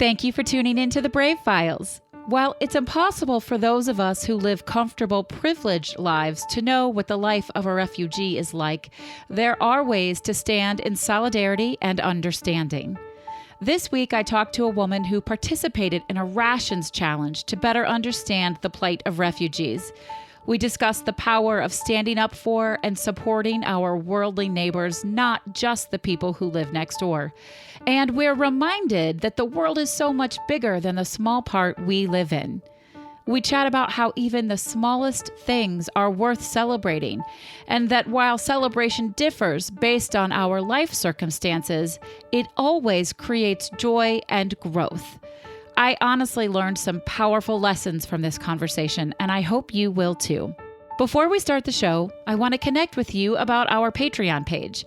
Thank you for tuning in to the Brave Files. While it's impossible for those of us who live comfortable, privileged lives to know what the life of a refugee is like, there are ways to stand in solidarity and understanding. This week, I talked to a woman who participated in a rations challenge to better understand the plight of refugees. We discussed the power of standing up for and supporting our worldly neighbors, not just the people who live next door. And we're reminded that the world is so much bigger than the small part we live in. We chat about how even the smallest things are worth celebrating, and that while celebration differs based on our life circumstances, it always creates joy and growth. I honestly learned some powerful lessons from this conversation, and I hope you will too. Before we start the show, I want to connect with you about our Patreon page.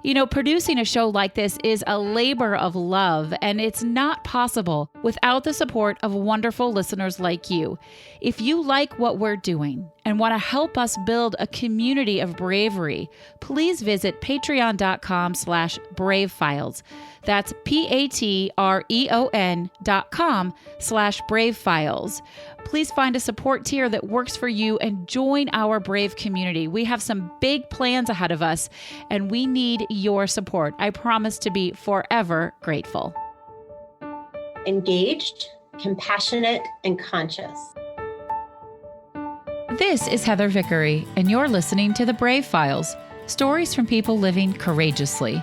You know, producing a show like this is a labor of love, and it's not possible without the support of wonderful listeners like you. If you like what we're doing and want to help us build a community of bravery, please visit patreon.com/bravefiles. That's patreon.com/bravefiles. Please find a support tier that works for you and join our brave community. We have some big plans ahead of us, and we need your support. I promise to be forever grateful. Engaged, compassionate, and conscious. This is Heather Vickery, and you're listening to The Brave Files, stories from people living courageously.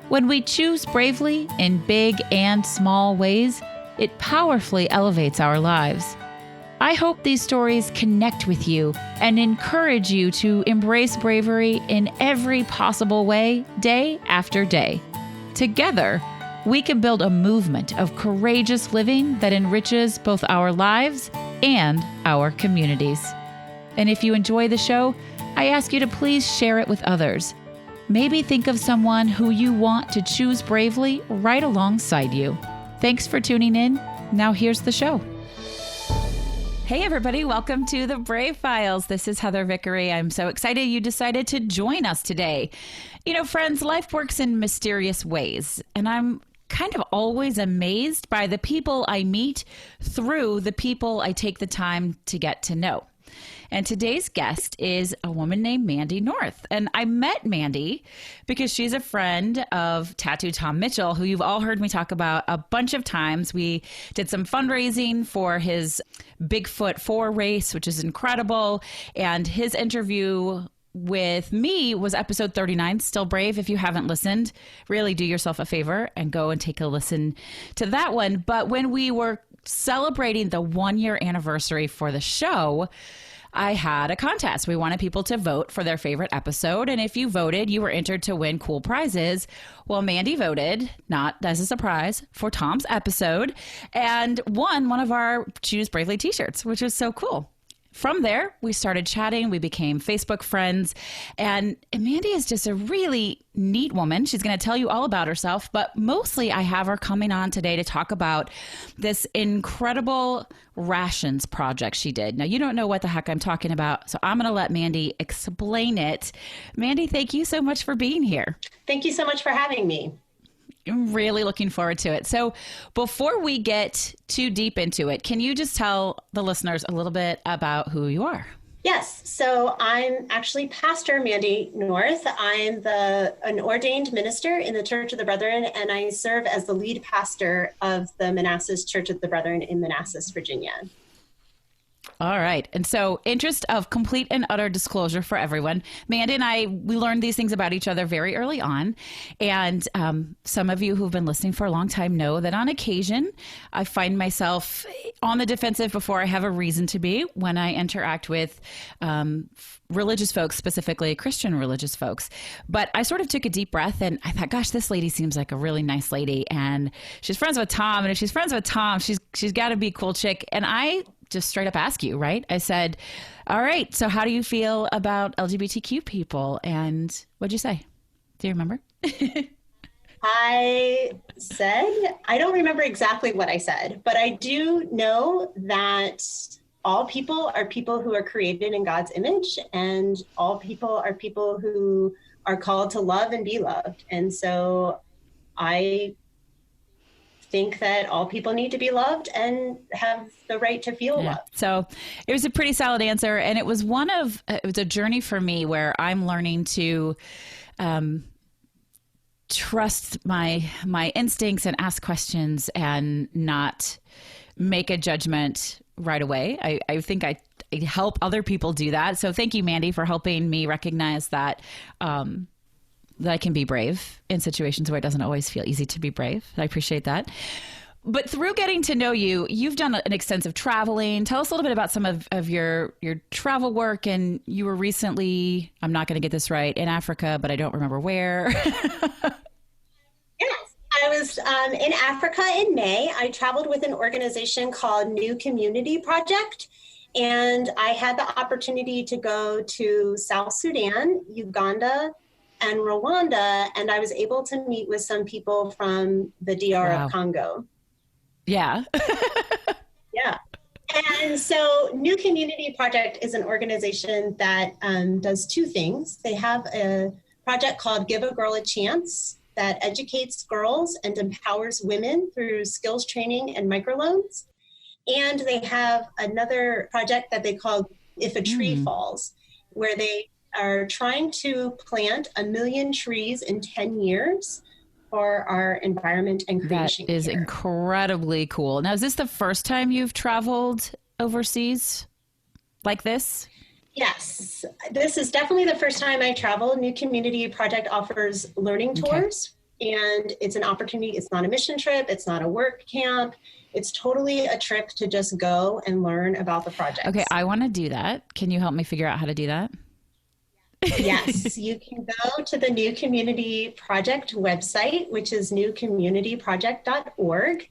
When we choose bravely in big and small ways, it powerfully elevates our lives. I hope these stories connect with you and encourage you to embrace bravery in every possible way, day after day. Together, we can build a movement of courageous living that enriches both our lives and our communities. And if you enjoy the show, I ask you to please share it with others. Maybe think of someone who you want to choose bravely right alongside you. Thanks for tuning in. Now here's the show. Hey everybody, welcome to the Brave Files. This is Heather Vickery. I'm so excited you decided to join us today. You know, friends, life works in mysterious ways, and I'm kind of always amazed by the people I meet through the people I take the time to get to know. And today's guest is a woman named Mandy North. And I met Mandy because she's a friend of Tattoo Tom Mitchell, who you've all heard me talk about a bunch of times. We did some fundraising for his Bigfoot 4 race, which is incredible. And his interview with me was episode 39, Still Brave. If you haven't listened, really do yourself a favor and go and take a listen to that one. But when we were celebrating the 1-year anniversary for the show, I had a contest. We wanted people to vote for their favorite episode. And if you voted, you were entered to win cool prizes. Well, Mandy voted, not as a surprise, for Tom's episode and won one of our Choose Bravely t-shirts, which was so cool. From there, we started chatting. We became Facebook friends. And Mandy is just a really neat woman. She's going to tell you all about herself. But mostly, I have her coming on today to talk about this incredible rations project she did. Now, you don't know what the heck I'm talking about, so I'm going to let Mandy explain it. Mandy, thank you so much for being here. Thank you so much for having me. I'm really looking forward to it. So before we get too deep into it, can you just tell the listeners a little bit about who you are? Yes. So I'm actually Pastor Mandy North. I'm an ordained minister in the Church of the Brethren, and I serve as the lead pastor of the Manassas Church of the Brethren in Manassas, Virginia. All right. And so, interest of complete and utter disclosure for everyone, Mandy and I, we learned these things about each other very early on. And some of you who've been listening for a long time know that on occasion, I find myself on the defensive before I have a reason to be when I interact with religious folks, specifically Christian religious folks. But I sort of took a deep breath and I thought, gosh, this lady seems like a really nice lady. And she's friends with Tom. And if she's friends with Tom, she's got to be a cool chick. And I just straight up ask you, right? I said, all right, so how do you feel about LGBTQ people? And what'd you say? Do you remember? I don't remember exactly what I said, but I do know that all people are people who are created in God's image, and all people are people who are called to love and be loved. And so I think that all people need to be loved and have the right to feel loved. So it was a pretty solid answer. And it was it was a journey for me where I'm learning to trust my instincts and ask questions and not make a judgment right away. I think I help other people do that. So thank you, Mandy, for helping me recognize that that I can be brave in situations where it doesn't always feel easy to be brave. I appreciate that. But through getting to know you, you've done an extensive traveling. Tell us a little bit about some of your travel work. And you were recently, I'm not going to get this right, in Africa, but I don't remember where. Yes, I was in Africa in May. I traveled with an organization called New Community Project. And I had the opportunity to go to South Sudan, Uganda, and Rwanda. And I was able to meet with some people from the DR of Congo. Yeah. Yeah. And so New Community Project is an organization that does two things. They have a project called Give a Girl a Chance that educates girls and empowers women through skills training and microloans. And they have another project that they call If a Tree Falls, where they are trying to plant 1 million trees in 10 years for our environment and creation. That is incredibly cool. Now, is this the first time you've traveled overseas like this? Yes, this is definitely the first time I traveled. New Community Project offers learning tours, and it's an opportunity. It's not a mission trip. It's not a work camp. It's totally a trip to just go and learn about the project. Okay, I want to do that. Can you help me figure out how to do that? Yes, you can go to the New Community Project website, which is newcommunityproject.org,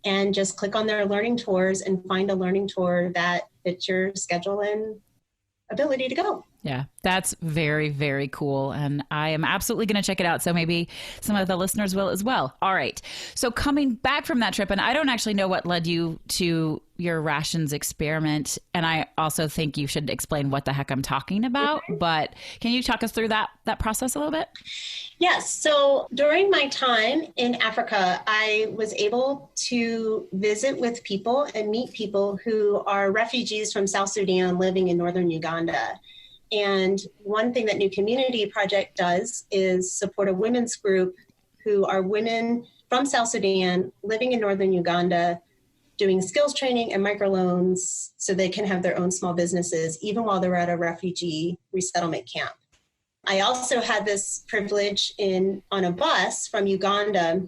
and just click on their learning tours and find a learning tour that fits your schedule and ability to go. Yeah, that's very, very cool. And I am absolutely going to check it out. So maybe some of the listeners will as well. All right. So coming back from that trip, and I don't actually know what led you to your Rations Experiment. And I also think you should explain what the heck I'm talking about. But can you talk us through that process a little bit? Yes. So during my time in Africa, I was able to visit with people and meet people who are refugees from South Sudan living in northern Uganda. And one thing that New Community Project does is support a women's group who are women from South Sudan living in northern Uganda, doing skills training and microloans so they can have their own small businesses, even while they're at a refugee resettlement camp. I also had this privilege on a bus from Uganda,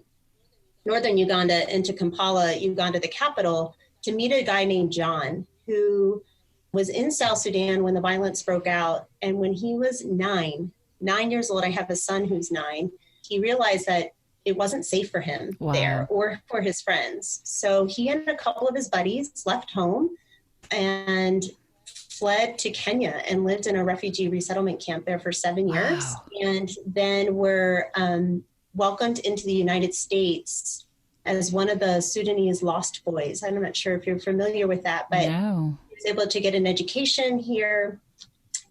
northern Uganda, into Kampala, Uganda, the capital, to meet a guy named John, who was in South Sudan when the violence broke out. And when he was 9 years old, I have a son who's 9, he realized that it wasn't safe for him there or for his friends. So he and a couple of his buddies left home and fled to Kenya and lived in a refugee resettlement camp there for 7 years. Wow. And then were welcomed into the United States as one of the Sudanese lost boys. I'm not sure if you're familiar with that, but no. He was able to get an education here,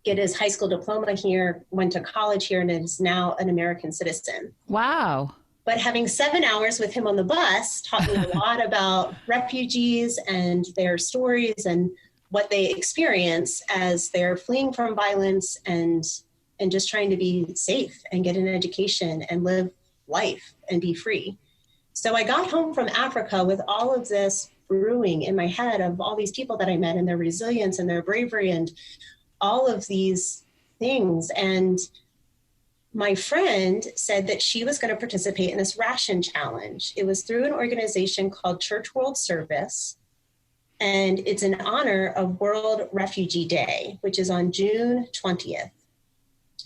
get his high school diploma here, went to college here, and is now an American citizen. Wow. But having 7 hours with him on the bus taught me a lot about refugees and their stories and what they experience as they're fleeing from violence and just trying to be safe and get an education and live life and be free. So I got home from Africa with all of this brewing in my head of all these people that I met and their resilience and their bravery and all of these things. And my friend said that she was going to participate in this ration challenge. It was through an organization called Church World Service, and it's in honor of World Refugee Day, which is on June 20th.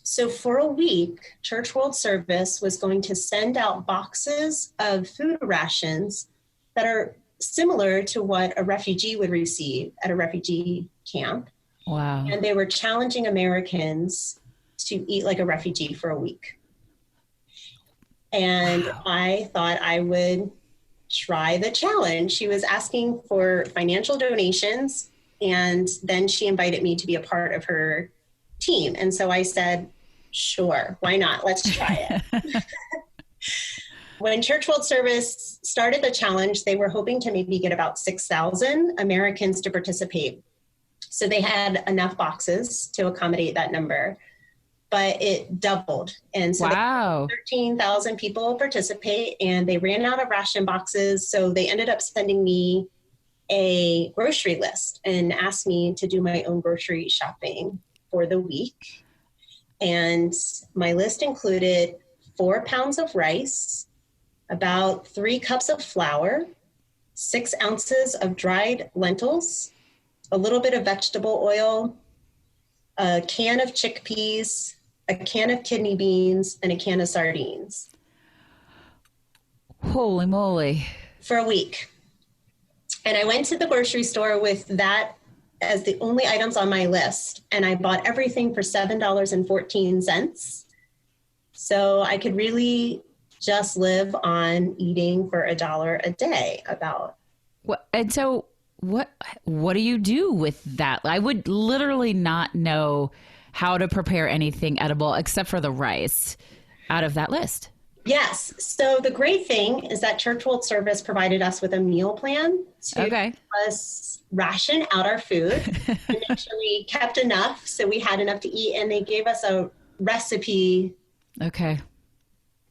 So for a week, Church World Service was going to send out boxes of food rations that are similar to what a refugee would receive at a refugee camp. Wow. And they were challenging Americans to eat like a refugee for a week. And wow. I thought I would try the challenge. She was asking for financial donations, and then she invited me to be a part of her team. And so I said, sure, why not? Let's try it. when Church World Service started the challenge, they were hoping to maybe get about 6,000 Americans to participate. So they had enough boxes to accommodate that number, but it doubled. And so wow. 13,000 people participate, and they ran out of ration boxes. So they ended up sending me a grocery list and asked me to do my own grocery shopping for the week. And my list included 4 pounds of rice, about 3 cups of flour, 6 ounces of dried lentils, a little bit of vegetable oil, a can of chickpeas, a can of kidney beans, and a can of sardines. Holy moly. For a week. And I went to the grocery store with that as the only items on my list. And I bought everything for $7.14. So I could really just live on eating for $1 a day about. And so what do you do with that? I would literally not know how to prepare anything edible except for the rice out of that list. Yes. So the great thing is that Church World Service provided us with a meal plan to help us ration out our food and make sure we kept enough so we had enough to eat. And they gave us a recipe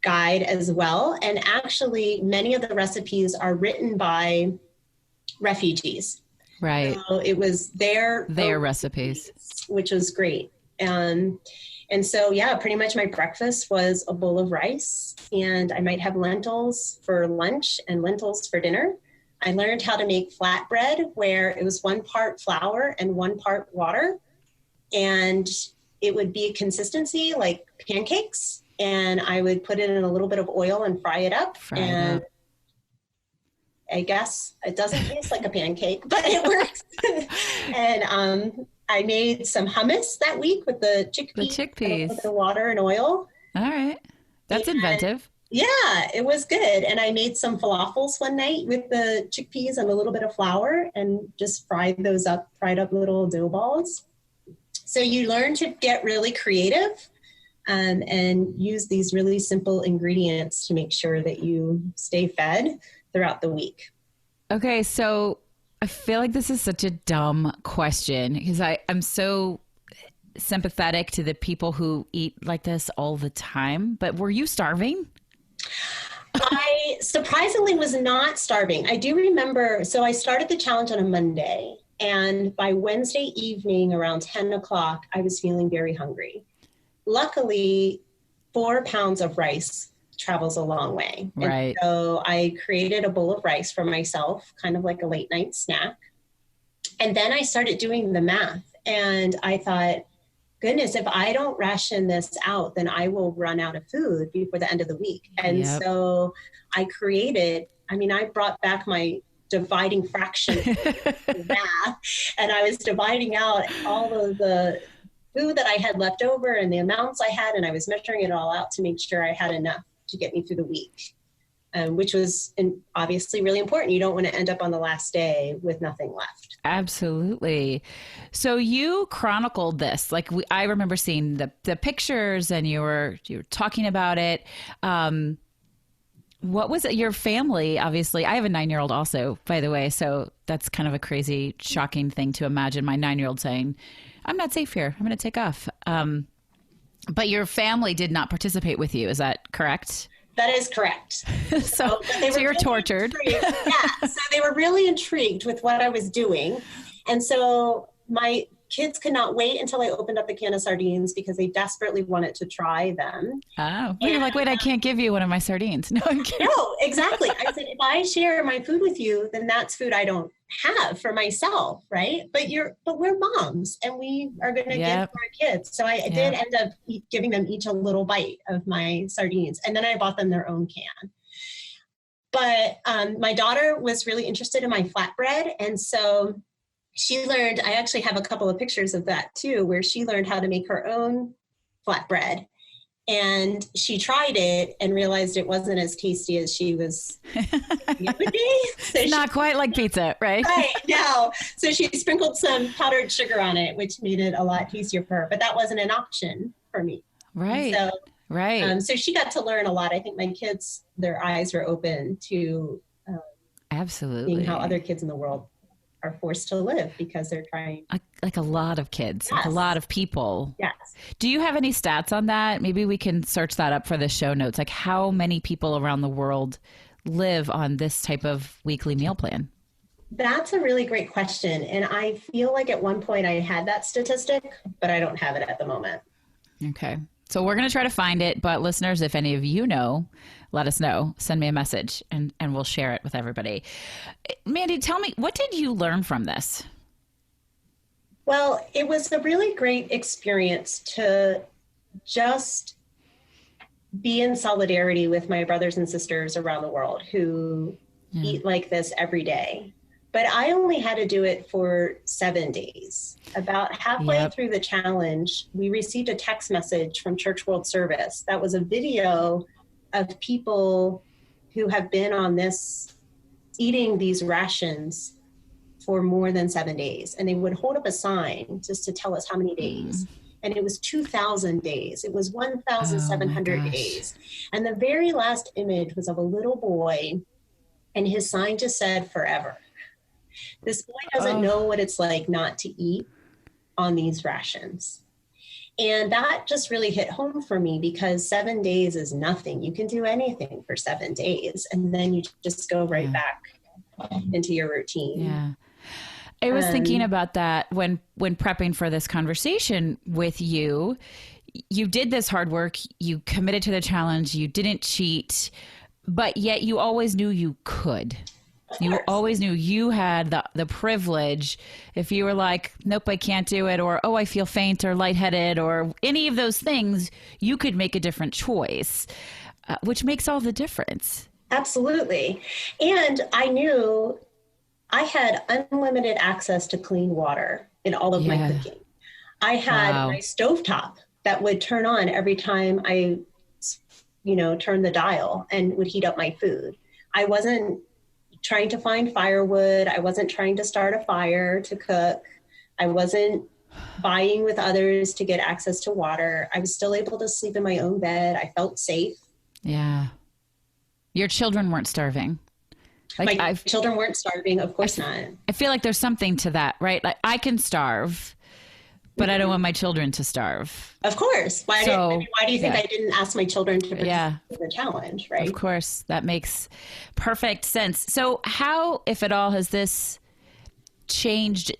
guide as well. And actually, many of the recipes are written by refugees. Right. So it was their recipes, which was great. And so, yeah, pretty much my breakfast was a bowl of rice, and I might have lentils for lunch and lentils for dinner. I learned how to make flatbread where it was 1 part flour and 1 part water. And it would be a consistency like pancakes. And I would put it in a little bit of oil and fry it up. I guess it doesn't taste like a pancake, but it works. And I made some hummus that week with the chickpeas. With the water and oil. All right. That's inventive. Yeah, it was good. And I made some falafels one night with the chickpeas and a little bit of flour and just fried up little dough balls. So you learn to get really creative and use these really simple ingredients to make sure that you stay fed throughout the week. Okay, so I feel like this is such a dumb question because I'm so sympathetic to the people who eat like this all the time. But were you starving? I surprisingly was not starving. I do remember, so I started the challenge on a Monday, and by Wednesday evening around 10 o'clock, I was feeling very hungry. Luckily, 4 pounds of rice travels a long way. Right. And so I created a bowl of rice for myself, kind of like a late night snack. And then I started doing the math, and I thought, goodness, if I don't ration this out, then I will run out of food before the end of the week. And so I brought back my dividing fraction math, and I was dividing out all of the food that I had left over and the amounts I had, and I was measuring it all out to make sure I had enough to get me through the week, which was obviously really important. You don't want to end up on the last day with nothing left. Absolutely. So you chronicled this. Like I remember seeing the pictures, and you were talking about it. What was it? Your family, obviously. I have a 9-year-old also, by the way. So that's kind of a crazy, shocking thing to imagine my 9-year-old saying, I'm not safe here. I'm going to take off. But your family did not participate with you. Is that correct? That is correct. So you're really tortured. Yeah. So they were really intrigued with what I was doing. And so my kids could not wait until I opened up the can of sardines because they desperately wanted to try them. Oh, you're like, wait, I can't give you one of my sardines. No, I'm kidding. No, exactly. I said, if I share my food with you, then that's food I don't have for myself, right? But we're moms, and we are going to give to our kids. So I did end up giving them each a little bite of my sardines, and then I bought them their own can. But my daughter was really interested in my flatbread, and so she learned, I actually have a couple of pictures of that too, where she learned how to make her own flatbread. And she tried it and realized it wasn't as tasty as she was the other day. So not quite like pizza, right? Right, no. So she sprinkled some powdered sugar on it, which made it a lot tastier for her. But that wasn't an option for me. Right. So Right. So she got to learn a lot. I think my kids, their eyes are open to seeing how other Absolutely. kids in the world are forced to live because they're trying. Like a lot of kids, like a lot Yes. of people. Yes. Do you have any stats on that? Maybe we can search that up for the show notes. Like how many people around the world live on this type of weekly meal plan? That's a really great question. And I feel like at one point I had that statistic, but I don't have it at the moment. Okay. So we're going to try to find it. But listeners, if any of you know, let us know. Send me a message and we'll share it with everybody. Mandy, tell me, what did you learn from this? Well, it was a really great experience to just be in solidarity with my brothers and sisters around the world who eat like this every day. But I only had to do it for 7 days. About halfway through the challenge, we received a text message from Church World Service that was a video of people who have been on this, eating these rations for more than 7 days. And they would hold up a sign just to tell us how many days. And it was 2,000 days. It was 1,700 days. And the very last image was of a little boy, and his sign just said forever. This boy doesn't know what it's like not to eat on these rations. And that just really hit home for me because 7 days is nothing. You can do anything for 7 days, and then you just go right back into your routine. Yeah. I was thinking about that when prepping for this conversation with you. You did this hard work. You committed to the challenge. You didn't cheat, but yet you always knew you could. You always knew you had the privilege. If you were like, nope, I can't do it, or, oh, I feel faint or lightheaded, or any of those things, you could make a different choice, which makes all the difference. Absolutely. And I knew I had unlimited access to clean water in all of my cooking. I had my stovetop that would turn on every time I, turned the dial and would heat up my food. I wasn't trying to find firewood. I wasn't trying to start a fire to cook. I wasn't vying with others to get access to water. I was still able to sleep in my own bed. I felt safe. Yeah. Your children weren't starving. Like my children weren't starving. Of course not. I feel like there's something to that, right? Like I can starve, but I don't want my children to starve. Of course. Why do you think I didn't ask my children to participate in the challenge, right? Of course. That makes perfect sense. So how, if at all, has this changed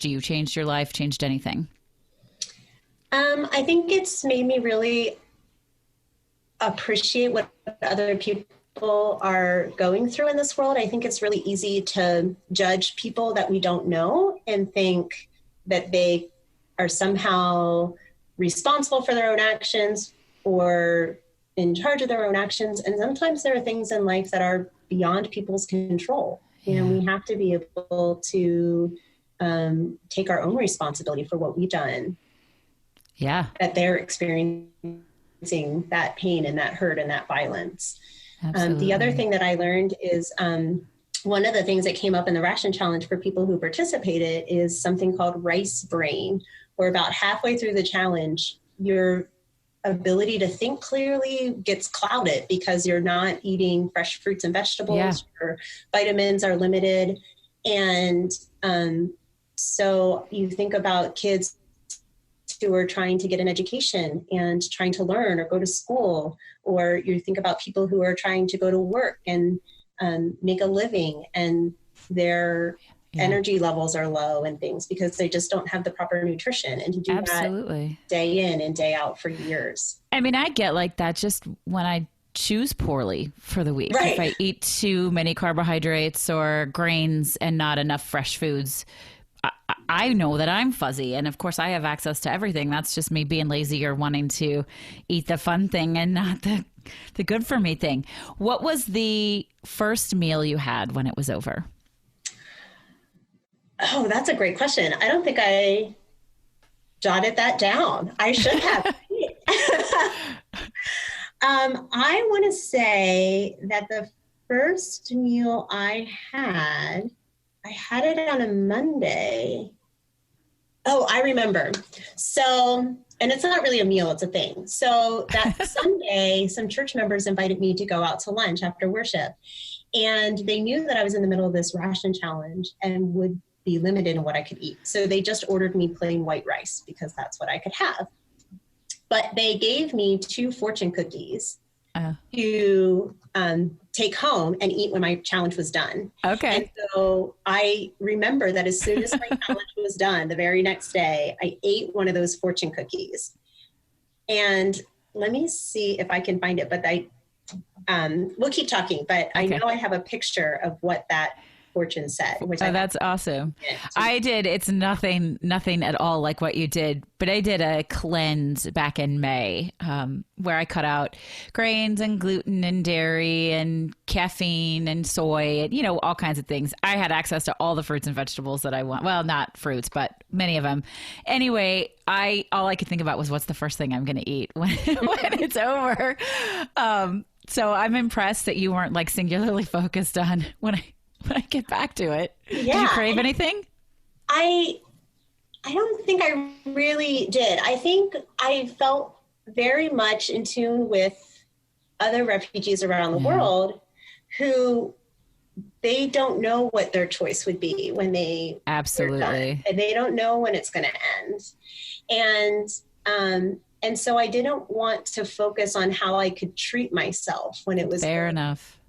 you, changed your life, changed anything? I think it's made me really appreciate what other people are going through in this world. I think it's really easy to judge people that we don't know and think that they are somehow responsible for their own actions or in charge of their own actions. And sometimes there are things in life that are beyond people's control. And we have to be able to take our own responsibility for what we've done. Yeah. That they're experiencing that pain and that hurt and that violence. The other thing that I learned is one of the things that came up in the ration challenge for people who participated is something called rice brain, where about halfway through the challenge, your ability to think clearly gets clouded because you're not eating fresh fruits and vegetables. Your vitamins are limited. And so you think about kids who are trying to get an education and trying to learn or go to school, or you think about people who are trying to go to work and make a living, and their energy levels are low and things because they just don't have the proper nutrition, and to do that day in and day out for years. I mean, I get like that just when I choose poorly for the week. Right. If I eat too many carbohydrates or grains and not enough fresh foods, I know that I'm fuzzy. And of course I have access to everything. That's just me being lazy or wanting to eat the fun thing and not the good for me thing. What was the first meal you had when it was over? Oh, that's a great question. I don't think I jotted that down. I should have. I want to say that the first meal I had it on a Monday. Oh, I remember. So And it's not really a meal, it's a thing. So that Sunday, some church members invited me to go out to lunch after worship. And they knew that I was in the middle of this ration challenge and would be limited in what I could eat. So they just ordered me plain white rice because that's what I could have. But they gave me 2 fortune cookies to take home and eat when my challenge was done. Okay. And so I remember that as soon as my challenge was done, the very next day, I ate one of those fortune cookies. And let me see if I can find it, but we'll keep talking, but I know I have a picture of what that fortune said. That's awesome. I did. It's nothing at all like what you did, but I did a cleanse back in May where I cut out grains and gluten and dairy and caffeine and soy and, all kinds of things. I had access to all the fruits and vegetables that I want. Well, not fruits, but many of them. Anyway, all I could think about was what's the first thing I'm going to eat when it's over. So I'm impressed that you weren't like singularly focused on when I get back to it. Yeah. Did you crave anything? I don't think I really did. I think I felt very much in tune with other refugees around the world who they don't know what their choice would be when they absolutely, and they don't know when it's going to end. And so I didn't want to focus on how I could treat myself when it was fair enough.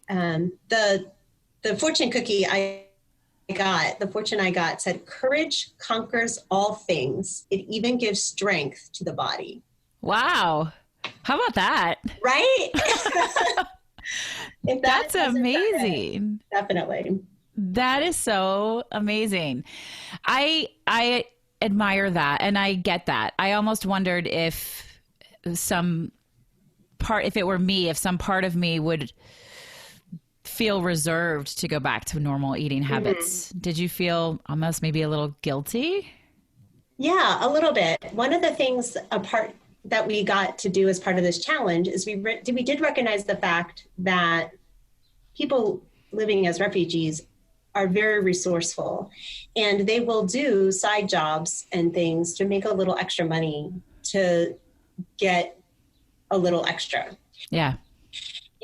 The fortune cookie the fortune I got said, "Courage conquers all things. It even gives strength to the body." Wow. How about that? Right? That's amazing. Definitely. That is so amazing. I admire that. And I get that. I almost wondered if some part of me would feel reserved to go back to normal eating habits. Did you feel almost maybe a little guilty? Yeah, a little bit. One of the things that we got to do as part of this challenge is we did recognize the fact that people living as refugees are very resourceful, and they will do side jobs and things to make a little extra money to get a little extra. Yeah.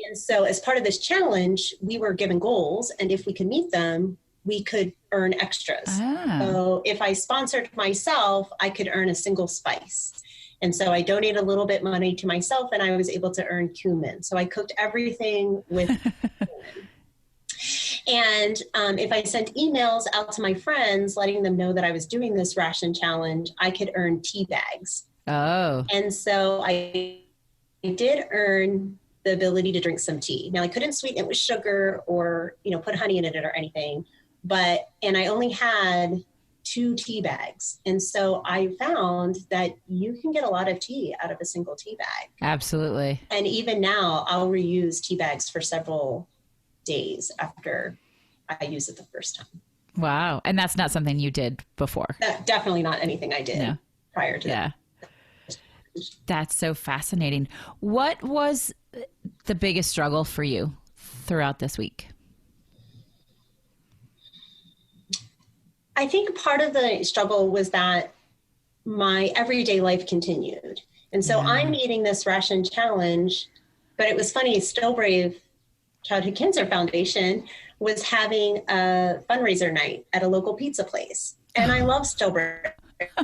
And so as part of this challenge, we were given goals, and if we could meet them, we could earn extras. So if I sponsored myself, I could earn a single spice. And so I donated a little bit money to myself, and I was able to earn cumin. So I cooked everything with cumin. And if I sent emails out to my friends, letting them know that I was doing this ration challenge, I could earn tea bags. Oh. And so I did earn the ability to drink some tea. Now I couldn't sweeten it with sugar or, put honey in it or anything, and I only had 2 tea bags. And so I found that you can get a lot of tea out of a single tea bag. Absolutely. And even now I'll reuse tea bags for several days after I use it the first time. Wow. And that's not something you did before? Definitely not anything I did prior to that. That's so fascinating. What was the biggest struggle for you throughout this week? I think part of the struggle was that my everyday life continued. And so I'm eating this ration challenge, but it was funny, Still Brave Childhood Cancer Foundation was having a fundraiser night at a local pizza place. And I love Still Brave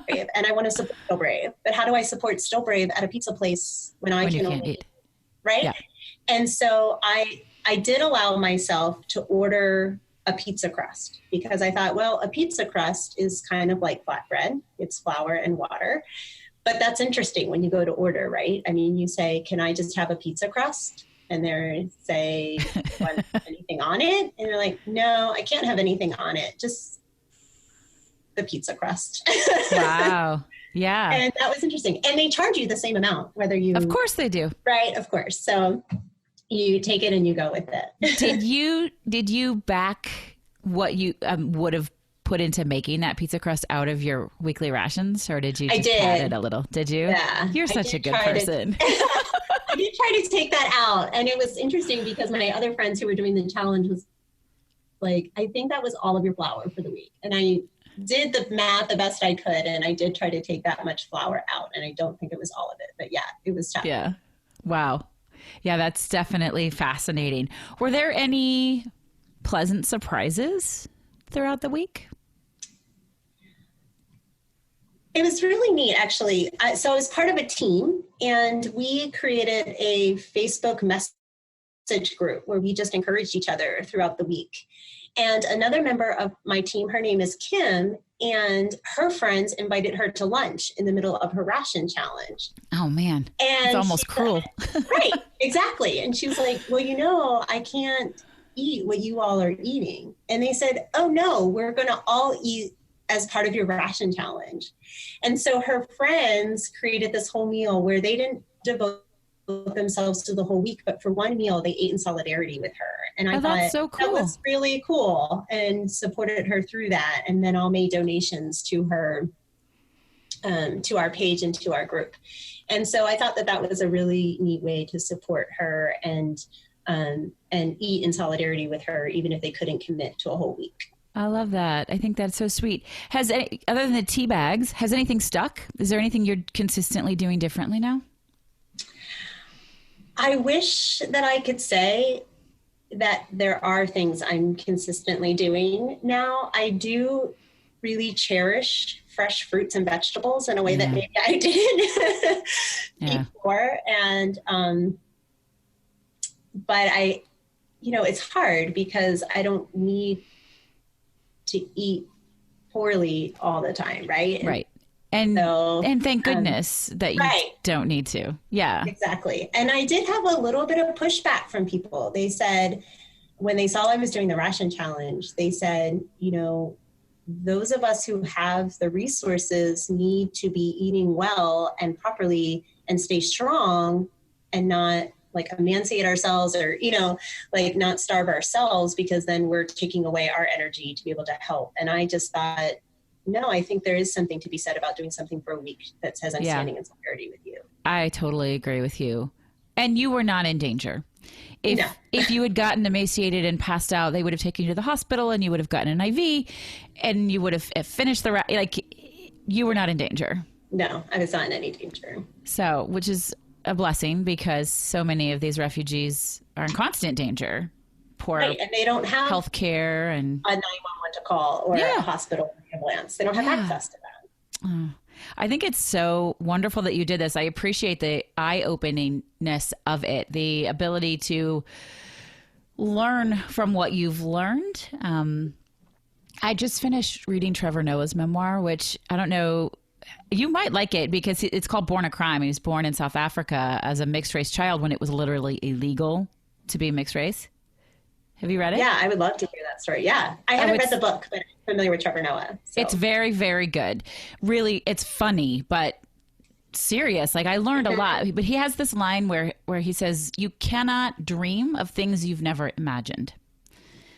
and I want to support Still Brave. But how do I support Still Brave at a pizza place when I can only eat? Right? Yeah. And so I did allow myself to order a pizza crust because I thought, well, a pizza crust is kind of like flatbread. It's flour and water. But that's interesting when you go to order, right? I mean, you say, can I just have a pizza crust? And they say, want anything on it? And you're like, no, I can't have anything on it. Just the pizza crust. Wow. Yeah. And that was interesting. And they charge you the same amount, whether you... Of course they do. Right. Of course. So you take it and you go with it. Did you back what you would have put into making that pizza crust out of your weekly rations, or did you just add it a little? Did you? Yeah. You're such a good person. I did try to take that out. And it was interesting because my other friends who were doing the challenge was like, I think that was all of your flour for the week. And I did the math the best I could, and I did try to take that much flour out, and I don't think it was all of it, but yeah, it was tough. Yeah. Wow. Yeah, that's definitely fascinating. Were there any pleasant surprises throughout the week? It was really neat, actually. So I was part of a team, and we created a Facebook message group where we just encouraged each other throughout the week. And another member of my team, her name is Kim, and her friends invited her to lunch in the middle of her ration challenge. Oh, man. And it's almost cruel. Right, exactly. And she was like, well, I can't eat what you all are eating. And they said, oh, no, we're going to all eat as part of your ration challenge. And so her friends created this whole meal where they didn't devote themselves to the whole week, but for one meal, they ate in solidarity with her. And I thought so cool. That was really cool, and supported her through that. And then all made donations to her, to our page and to our group. And so I thought that was a really neat way to support her and eat in solidarity with her, even if they couldn't commit to a whole week. I love that. I think that's so sweet. Other than the tea bags, has anything stuck? Is there anything you're consistently doing differently now? I wish that I could say that there are things I'm consistently doing now. I do really cherish fresh fruits and vegetables in a way that maybe I didn't before. And, but it's hard because I don't need to eat poorly all the time. Right. Right. And thank goodness that you don't need to. Yeah, exactly. And I did have a little bit of pushback from people. They said, when they saw I was doing the ration challenge, they said, those of us who have the resources need to be eating well and properly and stay strong and not like emancipate ourselves or, not starve ourselves, because then we're taking away our energy to be able to help. And I just thought, no, I think there is something to be said about doing something for a week that says I'm standing in solidarity with you. I totally agree with you. And you were not in danger. If you had gotten emaciated and passed out, they would have taken you to the hospital and you would have gotten an IV and you would have finished you were not in danger. No, I was not in any danger. So, which is a blessing because so many of these refugees are in constant danger. Poor and they don't have health care and a 911 to call or a hospital ambulance. They don't have access to that. I think it's so wonderful that you did this. I appreciate the eye-openingness of it, the ability to learn from what you've learned. I just finished reading Trevor Noah's memoir, which I don't know, you might like it because it's called Born a Crime. He was born in South Africa as a mixed race child when it was literally illegal to be mixed race. Have you read it? Yeah, I would love to hear that story. Yeah. I haven't read the book, but I'm familiar with Trevor Noah. So. It's very, very good. Really, it's funny, but serious. Like I learned a lot. But he has this line where he says, you cannot dream of things you've never imagined.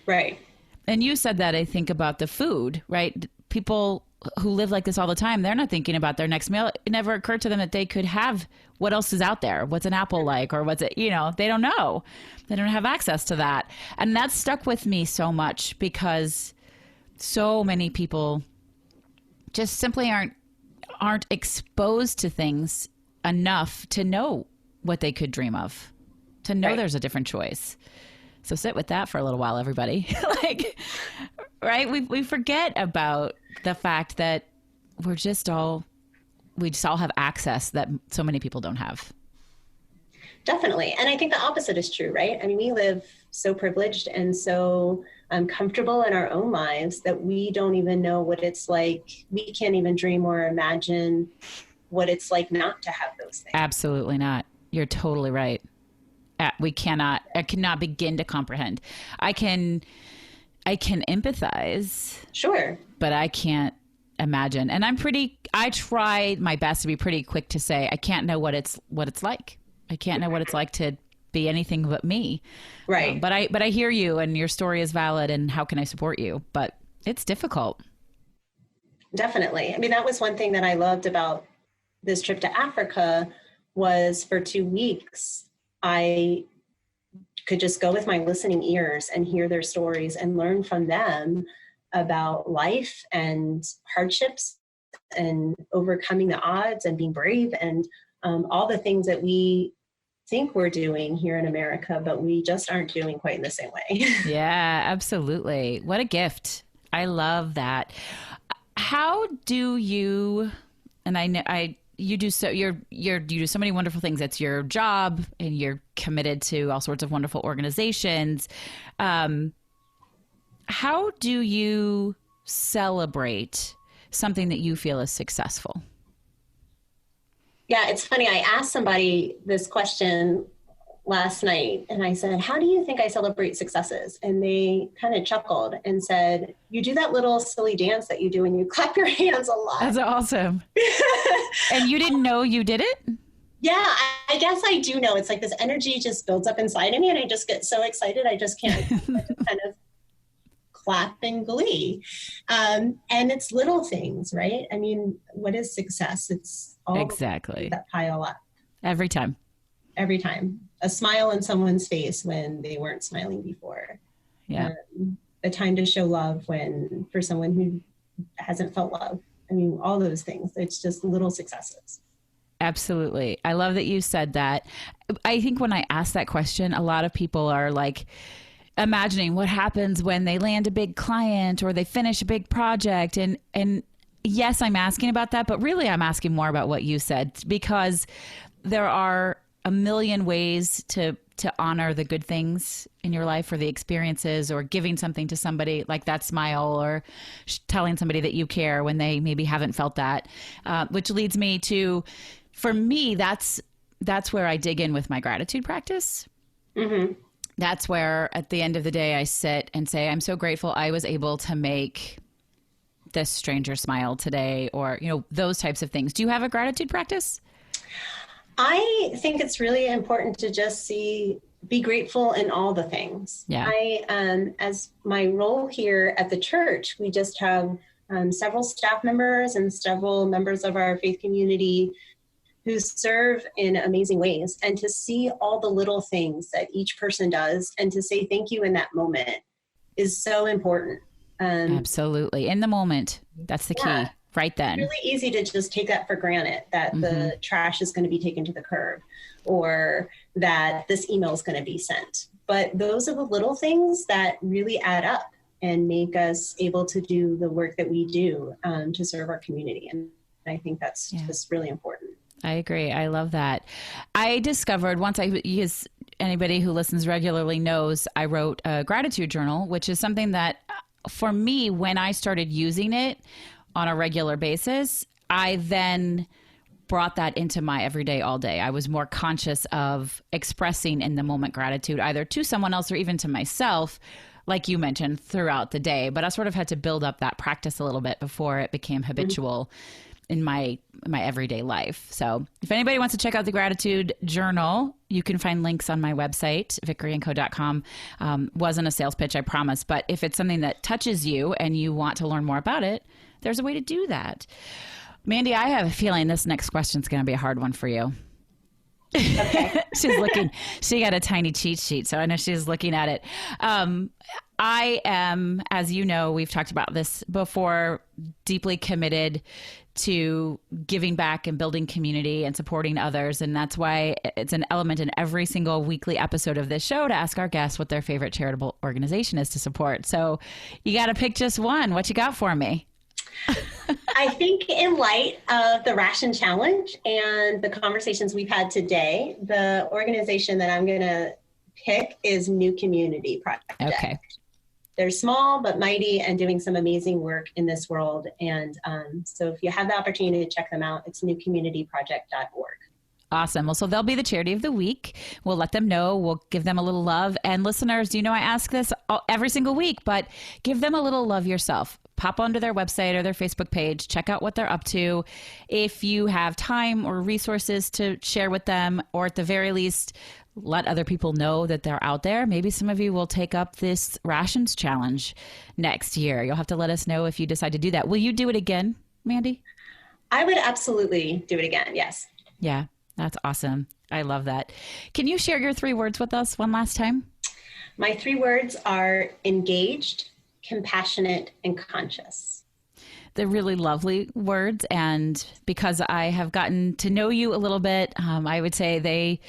Right. And you said that, I think, about the food, right? People who live like this all the time, they're not thinking about their next meal. It never occurred to them that they could have what else is out there. What's an apple like? Or what's it, they don't know. They don't have access to that. And that stuck with me so much because so many people just simply aren't exposed to things enough to know what they could dream of, to know there's a different choice. So sit with that for a little while, everybody. Right? We forget about the fact that we just all have access that so many people don't have. Definitely. And I think the opposite is true, right? I mean, we live so privileged and so comfortable in our own lives that we don't even know what it's like. We can't even dream or imagine what it's like not to have those things. Absolutely not. You're totally right. I cannot begin to comprehend. I can empathize. Sure. But I can't imagine. And I try my best to be pretty quick to say, I can't know what it's like. I can't know what it's like to be anything but me. Right. But I hear you and your story is valid and how can I support you? But it's difficult. Definitely. I mean, that was one thing that I loved about this trip to Africa was for 2 weeks, I could just go with my listening ears and hear their stories and learn from them about life and hardships and overcoming the odds and being brave and all the things that we think we're doing here in America, but we just aren't doing quite in the same way. Yeah, absolutely. What a gift. I love that. How do you, and I know you do so you do so many wonderful things. That's your job and you're committed to all sorts of wonderful organizations. How do you celebrate something that you feel is successful? Yeah, it's funny. I asked somebody this question last night and I said, how do you think I celebrate successes? And they kind of chuckled and said, you do that little silly dance that you do when you clap your hands a lot. That's awesome. And you didn't know you did it? Yeah, I guess I do know. It's like this energy just builds up inside of me and I just get so excited. I just can't kind of clap in glee. And it's little things, right? I mean, what is success? It's all exactly that pile up. Every time. Every time. A smile on someone's face when they weren't smiling before. Yeah. A time to show love for someone who hasn't felt love. I mean, all those things. It's just little successes. Absolutely. I love that you said that. I think when I ask that question, a lot of people are like imagining what happens when they land a big client or they finish a big project. And yes, I'm asking about that, but really I'm asking more about what you said, because there are a million ways to honor the good things in your life or the experiences, or giving something to somebody like that smile, or telling somebody that you care when they maybe haven't felt that, which leads me to, for me, that's where I dig in with my gratitude practice. Mm-hmm. That's where at the end of the day, I sit and say, I'm so grateful I was able to make this stranger smile today, or, those types of things. Do you have a gratitude practice? I think it's really important to just be grateful in all the things. Yeah. As my role here at the church, we just have several staff members and several members of our faith community who serve in amazing ways. And to see all the little things that each person does and to say thank you in that moment is so important. Absolutely. In the moment. That's the key. Right then. It's really easy to just take that for granted, that the trash is going to be taken to the curb or that this email is going to be sent. But those are the little things that really add up and make us able to do the work that we do to serve our community. And I think that's just really important. I agree. I love that. I discovered once anybody who listens regularly knows, I wrote a gratitude journal, which is something that for me, when I started using it on a regular basis, I then brought that into my everyday all day. I was more conscious of expressing in the moment gratitude, either to someone else or even to myself, like you mentioned, throughout the day. But I sort of had to build up that practice a little bit before it became habitual in my everyday life. So if anybody wants to check out the gratitude journal, you can find links on my website, vickeryandco.com. Wasn't a sales pitch, I promise. But if it's something that touches you and you want to learn more about it, there's a way to do that. Mandy, I have a feeling this next question is going to be a hard one for you. Okay. She got a tiny cheat sheet, so I know she's looking at it. I am, as you know, we've talked about this before, deeply committed to giving back and building community and supporting others. And that's why it's an element in every single weekly episode of this show to ask our guests what their favorite charitable organization is to support. So you got to pick just one. What you got for me? I think in light of the Ration Challenge and the conversations we've had today, the organization that I'm going to pick is New Community Project. Okay. They're small but mighty and doing some amazing work in this world. And so if you have the opportunity to check them out, it's newcommunityproject.org. Awesome. Well, so they'll be the charity of the week. We'll let them know. We'll give them a little love. And listeners, I ask this every single week, but give them a little love yourself. Pop onto their website or their Facebook page, check out what they're up to. If you have time or resources to share with them, or at the very least, let other people know that they're out there. Maybe some of you will take up this Rations Challenge next year. You'll have to let us know if you decide to do that. Will you do it again, Mandy? I would absolutely do it again. Yes. Yeah, that's awesome. I love that. Can you share your 3 words with us one last time? My 3 words are engaged, compassionate, and conscious. They're really lovely words. And because I have gotten to know you a little bit, I would say they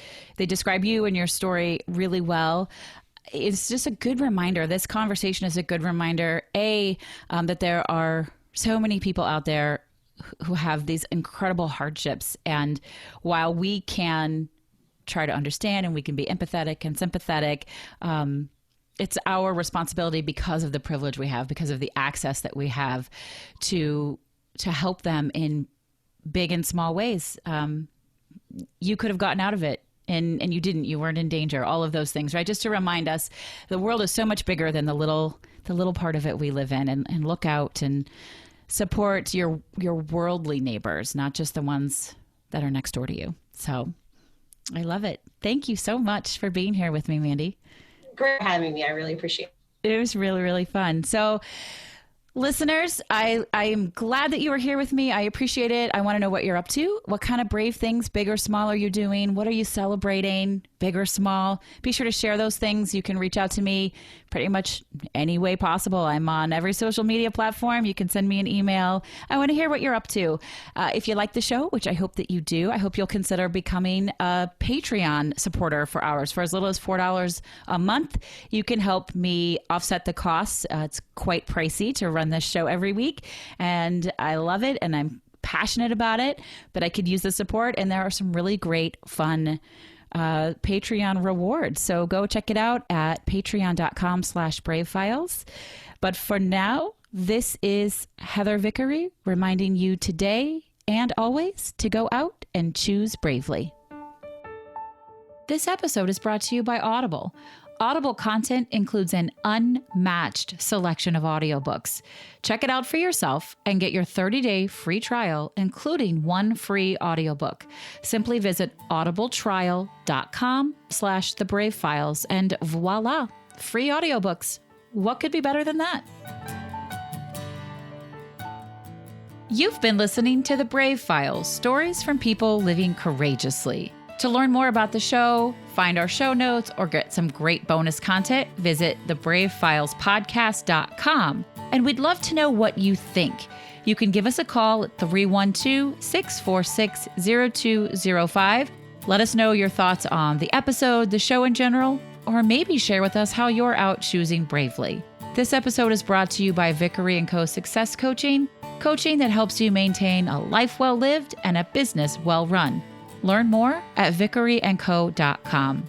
describe you and your story really well. It's just a good reminder. This conversation is a good reminder, that there are so many people out there who have these incredible hardships. And while we can try to understand and we can be empathetic and sympathetic, it's our responsibility because of the privilege we have, because of the access that we have to help them in big and small ways. You could have gotten out of it and you didn't. You weren't in danger. All of those things, right? Just to remind us, the world is so much bigger than the little part of it we live in, and look out and support your worldly neighbors, not just the ones that are next door to you. So I love it. Thank you so much for being here with me, Mandy. Great for having me. I really appreciate it. It was really, really fun. So listeners, I am glad that you were here with me. I appreciate it. I want to know what you're up to. What kind of brave things, big or small, are you doing? What are you celebrating, big or small? Be sure to share those things. You can reach out to me pretty much any way possible. I'm on every social media platform. You can send me an email. I want to hear what you're up to. If you like the show, which I hope that you do, I hope you'll consider becoming a Patreon supporter for ours. For as little as $4 a month, you can help me offset the costs. It's quite pricey to run this show every week, and I love it, and I'm passionate about it, but I could use the support, and there are some really great, fun Patreon rewards. So go check it out at patreon.com/bravefiles. But for now, this is Heather Vickery reminding you today and always to go out and choose bravely. This episode is brought to you by Audible. Audible content includes an unmatched selection of audiobooks. Check it out for yourself and get your 30-day free trial, including one free audiobook. Simply visit audibletrial.com/thebravefiles and voila, free audiobooks. What could be better than that? You've been listening to The Brave Files, stories from people living courageously. To learn more about the show, find our show notes, or get some great bonus content, visit thebravefilespodcast.com. And we'd love to know what you think. You can give us a call at 312-646-0205. Let us know your thoughts on the episode, the show in general, or maybe share with us how you're out choosing bravely. This episode is brought to you by Vickery & Co. Success Coaching that helps you maintain a life well lived and a business well run. Learn more at vickeryandco.com.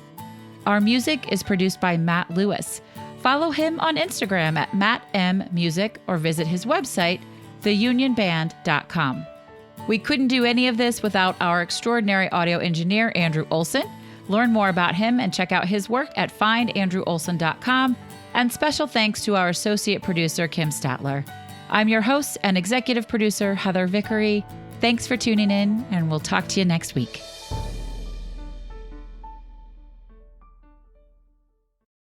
Our music is produced by Matt Lewis. Follow him on Instagram at mattmmusic or visit his website, theunionband.com. We couldn't do any of this without our extraordinary audio engineer, Andrew Olson. Learn more about him and check out his work at findandrewolson.com. And special thanks to our associate producer, Kim Statler. I'm your host and executive producer, Heather Vickery. Thanks for tuning in, and we'll talk to you next week.